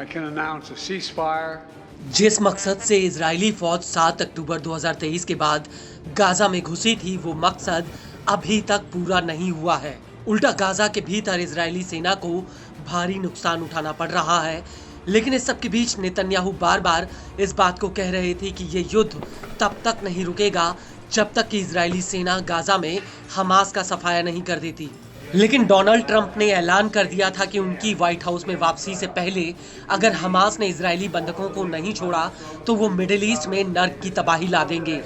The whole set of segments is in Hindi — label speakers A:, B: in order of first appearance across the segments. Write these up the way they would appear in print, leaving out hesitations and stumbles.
A: I can announce a ceasefire.
B: जिस मकसद से इजरायली फौज 7 अक्टूबर 2023 के बाद गाजा में घुसी थी, वो मकसद अभी तक पूरा नहीं हुआ है। उल्टा गाजा के भीतर इजरायली सेना को भारी नुकसान उठाना पड़ रहा है। लेकिन इस सब के बीच नेतन्याहू बार बार इस बात को कह रहे थे कि ये युद्ध तब तक नहीं रुकेगा जब तक कि इजरायली सेना गाजा में हमास का सफाया नहीं कर देती। लेकिन डोनाल्ड ट्रंप ने ऐलान कर दिया था कि उनकी व्हाइट हाउस में वापसी से पहले अगर हमास ने इजरायली बंधकों को नहीं छोड़ा तो वो मिडिल ईस्ट में नर्क की तबाही ला देंगे।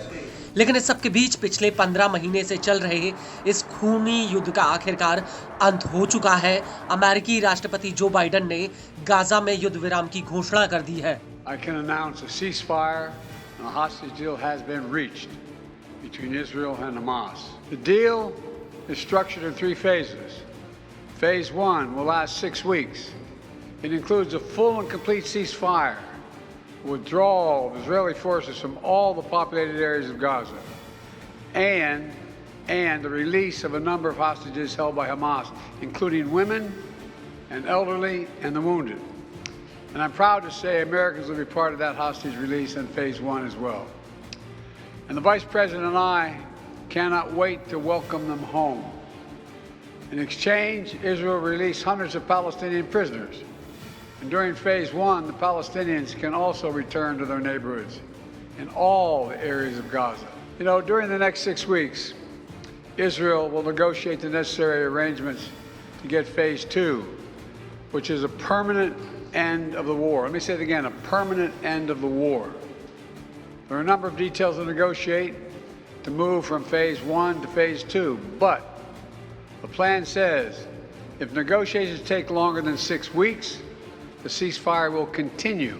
B: लेकिन इस सब के बीच पिछले 15 महीने से चल रहे इस खूनी युद्ध का आखिरकार अंत हो चुका है। अमेरिकी राष्ट्रपति जो बाइडेन ने गाजा में युद्ध विराम की घोषणा कर दी है।
A: I can announce a ceasefire and a hostage deal has been reached between Israel and Hamas. The deal is structured in 3 phases. Phase 1 will last 6 weeks. It includes a full and complete ceasefire, withdrawal of Israeli forces from all the populated areas of Gaza, and the release of a number of hostages held by Hamas, including women and elderly and the wounded. And I'm proud to say Americans will be part of that hostage release in Phase 1 as well. And the Vice President and I cannot wait to welcome them home. In exchange, Israel released hundreds of Palestinian prisoners. And during Phase 1, the Palestinians can also return to their neighborhoods in all the areas of Gaza. You know, during the next 6 weeks, Israel will negotiate the necessary arrangements to get Phase 2, which is a permanent end of the war. Let me say it again, a permanent end of the war. There are a number of details to negotiate to move from Phase 1 to Phase 2, but the plan says if negotiations take longer than 6 weeks, the ceasefire will continue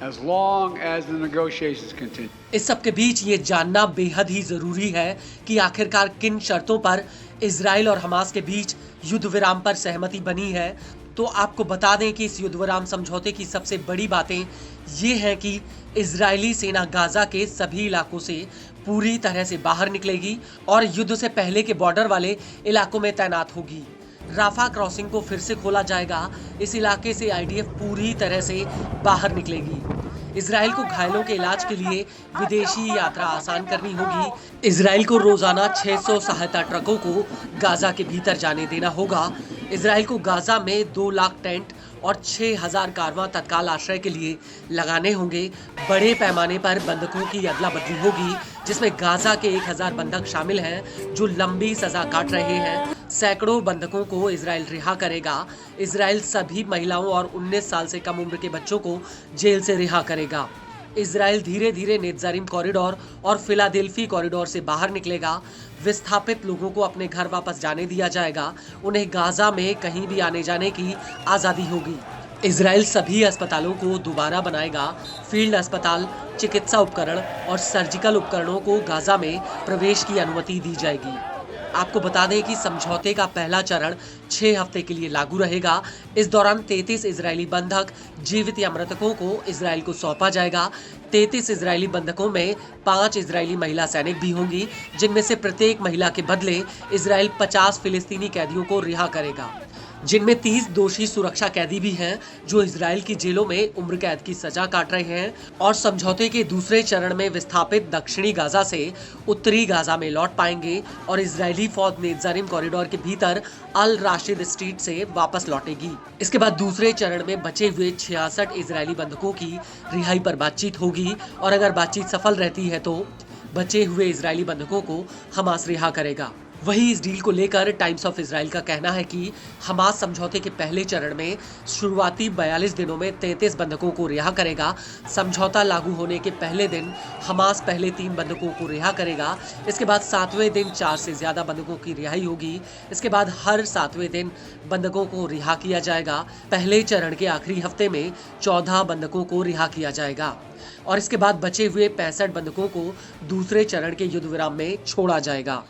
A: as long as the negotiations continue.
B: इस सब के बीच ये जानना बेहद ही जरूरी है कि आखिरकार किन शर्तों पर इजराइल और हमास के बीच युद्ध विराम पर सहमति बनी है। तो आपको बता दें कि इस युद्ध विराम समझौते की सबसे बड़ी बातें ये हैं कि इजरायली सेना गाजा के सभी इलाकों से पूरी तरह से बाहर निकलेगी और युद्ध से पहले के बॉर्डर वाले इलाकों में तैनात होगी। राफा क्रॉसिंग को फिर से खोला जाएगा। इस इलाके से आईडीएफ पूरी तरह से बाहर निकलेगी। इजराइल को घायलों के इलाज के लिए विदेशी यात्रा आसान करनी होगी। इजराइल को रोजाना 600 सहायता ट्रकों को गाजा के भीतर जाने देना होगा। इजराइल को गाजा में 2 लाख टेंट और 6000 कारवां तत्काल आश्रय के लिए लगाने होंगे। बड़े पैमाने पर बंधकों की अदला बदली होगी, जिसमें गाजा के 1000 बंधक शामिल हैं जो लंबी सजा काट रहे हैं। सैकड़ों बंधकों को इजराइल रिहा करेगा। इजराइल सभी महिलाओं और 19 साल से कम उम्र के बच्चों को जेल से रिहा करेगा। इजराइल धीरे धीरे नेत्जारिम कॉरिडोर और फिलाडेल्फी कॉरिडोर से बाहर निकलेगा। विस्थापित लोगों को अपने घर वापस जाने दिया जाएगा। उन्हें गाजा में कहीं भी आने जाने की आज़ादी होगी। इजराइल सभी अस्पतालों को दोबारा बनाएगा। फील्ड अस्पताल, चिकित्सा उपकरण और सर्जिकल उपकरणों को गाजा में प्रवेश की अनुमति दी जाएगी। आपको बता दें कि समझौते का पहला चरण 6 हफ्ते के लिए लागू रहेगा। इस दौरान 33 इजरायली बंधक जीवित या मृतकों को इजराइल को सौंपा जाएगा। 33 इजरायली बंधकों में 5 इजरायली महिला सैनिक भी होंगी, जिनमें से प्रत्येक महिला के बदले इजराइल 50 फिलिस्तीनी कैदियों को रिहा करेगा, जिनमें 30 दोषी सुरक्षा कैदी भी हैं जो इजराइल की जेलों में उम्र कैद की सजा काट रहे हैं। और समझौते के दूसरे चरण में विस्थापित दक्षिणी गाजा से उत्तरी गाजा में लौट पाएंगे और इजरायली फौज नेत्जारिम कॉरिडोर के भीतर अल राशिद स्ट्रीट से वापस लौटेगी। इसके बाद दूसरे चरण में बचे हुए 66 इजरायली बंधकों की रिहाई पर बातचीत होगी और अगर बातचीत सफल रहती है तो बचे हुए इजरायली बंधकों को हमास रिहा करेगा। वहीं इस डील को लेकर टाइम्स ऑफ इजराइल का कहना है कि हमास समझौते के पहले चरण में शुरुआती 42 दिनों में 33 बंधकों को रिहा करेगा। समझौता लागू होने के पहले दिन हमास पहले 3 बंधकों को रिहा करेगा। इसके बाद 7वें दिन 4 से ज्यादा बंधकों की रिहाई होगी। इसके बाद हर 7वें दिन बंधकों को रिहा किया जाएगा। पहले चरण के आखिरी हफ्ते में 14 बंधकों को रिहा किया जाएगा और इसके बाद बचे हुए 65 बंधकों को दूसरे चरण के युद्ध विराम में छोड़ा जाएगा।